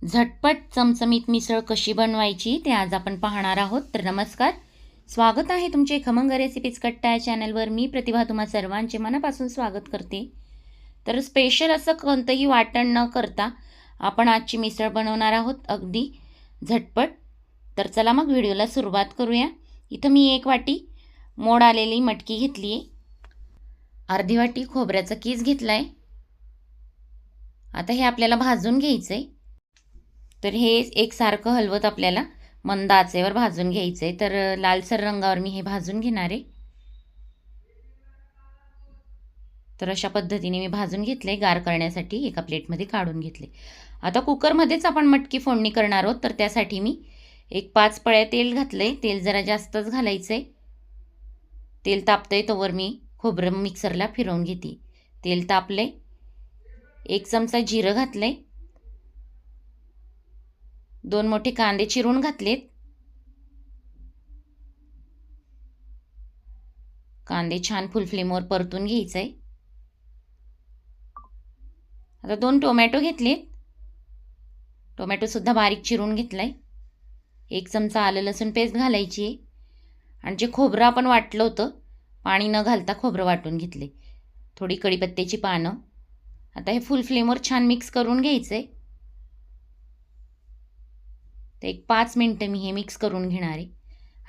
झटपट चमचमीत मिसळ कशी बनवायची ते आज आपण पाहणार आहोत. तर नमस्कार, स्वागत आहे तुमचे खमंग रेसिपीज कट्टा या चॅनलवर. मी प्रतिभा तुम्हा सर्वांचे मनापासून स्वागत करते. तर स्पेशल असं कोणतंही वाटण न करता आपण आजची मिसळ बनवणार आहोत, अगदी झटपट. तर चला मग व्हिडिओला सुरुवात करूया. इथं मी 1 वाटी मोड आलेली मटकी घेतली आहे, अर्धी वाटी खोबऱ्याचा कीस घेतला आहे. आता हे आपल्याला भाजून घ्यायचं आहे. तर हे एकसारखं हलवत आपल्याला मंद आचेवर भाजून घ्यायचं आहे. तर लालसर रंगावर मी हे भाजून घेणार आहे. तर अशा पद्धतीने मी भाजून घेतले, गार करण्यासाठी एका प्लेटमध्ये काढून घेतले. आता कुकरमध्येच आपण मटकी फोडणी करणार आहोत. तर त्यासाठी मी 5 पळ्या तेल घातले. तेल जरा जास्तच घालायचं आहे. तेल तापतंय तोवर मी खोबरं मिक्सरला फिरवून घेते. तेल तापले, 1 चमचा जिरं घातले, 2 मोठे कांदे चिरून घातलेत. कांदे छान फुल फ्लेमवर परतून घ्यायचे. आता 2 टोमॅटो घेतलेत. टोमॅटो सुद्धा बारीक चिरून घेतलाय. 1 चमचा आलं लसूण पेस्ट घालायची आहे. आणि जे खोबरं आपण वाटलं होतं, पाणी न घालता खोबरं वाटून घेतले. थोडी कढीपत्त्याची पानं. आता हे फुल फ्लेमवर छान मिक्स करून घ्यायचे. तर 5 मिनटं मी हे मिक्स करून घेणार आहे.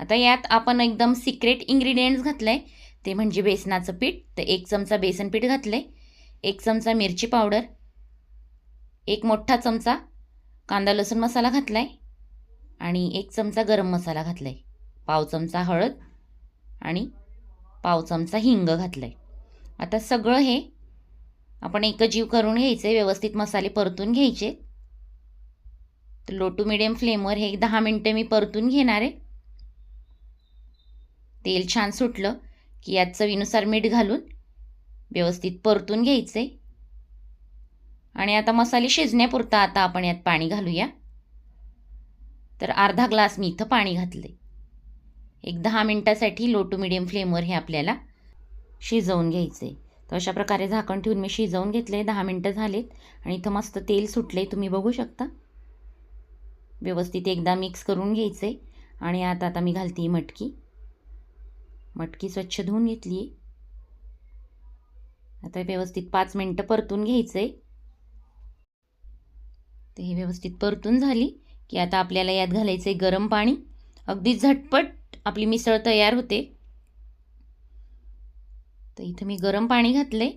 आता यात आपण एकदम सिक्रेट इन्ग्रेडियंट्स घातले, ते म्हणजे बेसनाचं पीठ. तर 1 चमचा बेसन पीठ घातले, 1 चमचा मिरची पावडर, 1 मोठा चमचा कांदा लसूण मसाला घातलाय आणि 1 चमचा गरम मसाला घातलाय, पाव चमचा हळद आणि पाव चमचा हिंग घातलाय. आता सगळं हे आपण एकजीव करून घ्यायचे, व्यवस्थित मसाले परतून घ्यायचे. तर लो टू मिडियम फ्लेमवर हे 10 मिनटं मी परतून घेणार आहे. तेल छान सुटलं की यात चवीनुसार मीठ घालून व्यवस्थित परतून घ्यायचे. आणि आता मसाले शिजण्यापुरता आता आपण यात पाणी घालूया. तर अर्धा ग्लास मी इथं पाणी घातले. 10 मिनटासाठी लो टू मिडियम फ्लेमवर हे आपल्याला शिजवून घ्यायचे. तर अशा प्रकारे झाकण ठेवून मी शिजवून घेतले. 10 मिनटं झालेत आणि इथं मस्त तेल सुटले, तुम्ही बघू शकता. व्यवस्थित एकदा मिक्स करून घ्यायचे. आणि आता मी घालते मटकी. मटकी स्वच्छ धुवून घेतली. आता व्यवस्थित 5 मिनटं परतून घ्यायचे. तर हे व्यवस्थित परतून झाली की आता आपल्याला यात घालायचे गरम पाणी. अगदी झटपट आपली मिसळ तयार होते. तर इथं मी गरम पाणी घातले,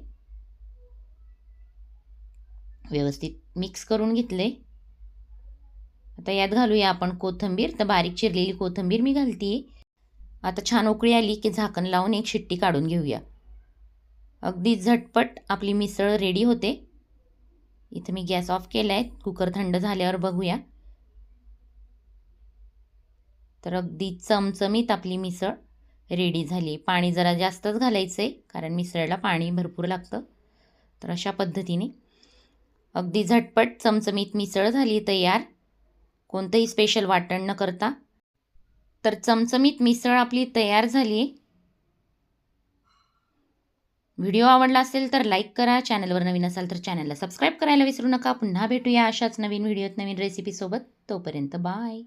व्यवस्थित मिक्स करून घेतले. आता यात घालूया आपण कोथिंबीर. तर बारीक चिरलेली कोथिंबीर मी घालते. आता छान उकळी आली की झाकण लावून 1 शिट्टी काढून घेऊया. अगदी झटपट आपली मिसळ रेडी होते. इथं मी गॅस ऑफ केला आहे. कुकर थंड झाल्यावर बघूया. तर अगदी चमचमीत आपली मिसळ रेडी झाली. पाणी जरा जास्तच घालायचं आहे, कारण मिसळला पाणी भरपूर लागतं. तर अशा पद्धतीने अगदी झटपट चमचमीत मिसळ झाली तयार, कोणतंही स्पेशल वाटण न करता. तर चमचमीत मिसळ आपली तयार झाली. व्हिडिओ आवडला असेल तर लाईक करा. चॅनलवर नवीन असाल तर चॅनलला सबस्क्राईब करायला विसरू नका. पुन्हा भेटूया अशाच नवीन व्हिडिओत नवीन रेसिपीसोबत. तोपर्यंत बाय.